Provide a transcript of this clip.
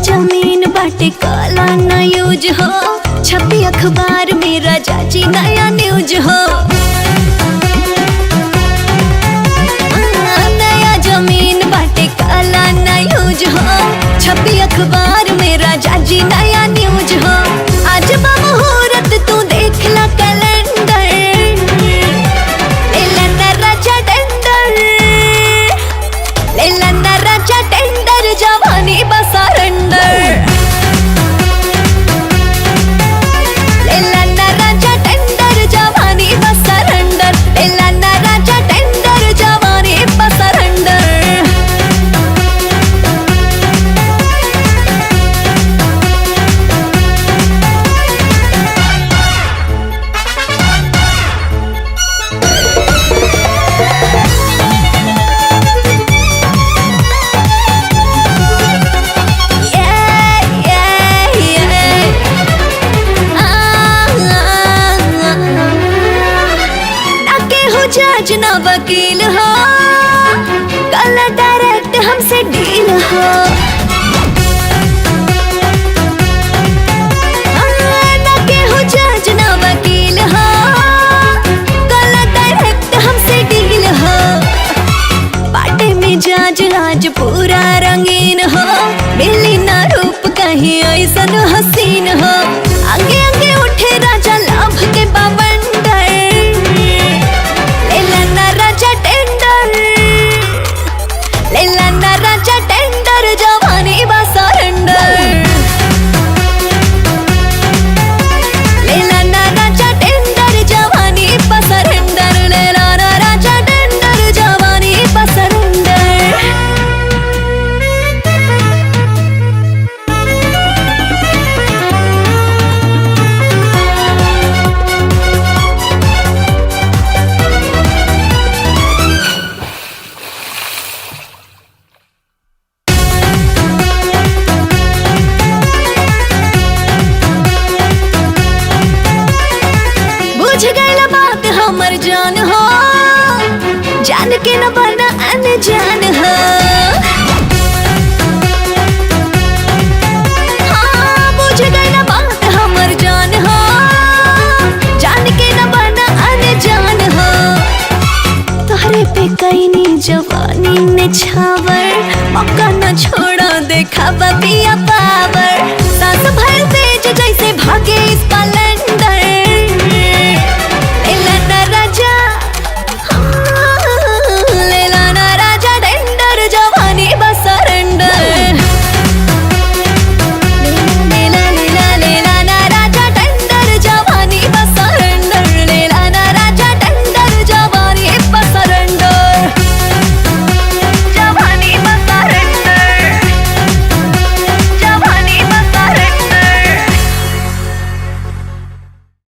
जमीन बाटे काला ना यूज हो, छपी अखबार में राजा जी नया न्यूज हो। नया जमीन बाटे काला ना यूज हो, छपी अखबार में राजा जी नया न्यूज हो। आज मुहूर्त तू देख ला कैलेंडर, ले ला राजा टेंडर, ले ला राजा टेंडर, जवानी बस सरेंडर। ले ला राजा टेंडर, जवानी बस सरेंडर, ले ला राजा टेंडर, जवानी बस सरेंडर। जज ना वकील हो, कल डायरेक्ट हमसे डील हो। ना केहू जज ना वकील हो, कल डायरेक्ट हमसे डील हो। बाटे में जज आज पूरा रंगीन हो, मिली ना रूप कहीं ऐसन हसीन हो। आगे आगे उठे राजा लाभ के बवंडर, राजा टेंडर, जवानी बस सरेंडर। ले ला राजा टेंडर, जवानी बस सरेंडर, ले ला राजा टेंडर, जवानी बस सरेंडर। बुझ गई बात हमर जान हो, जान के न बना अनजान हो। हाँ, बुझ गई बात हमर जान हो, जान के न बना अनजान हो। तोहरे पे कईनी जवानी ने छावर, मौका न छोड़ा देखा पिया पावर। सास भर तेज जैसे भागे स्प्लेंडर,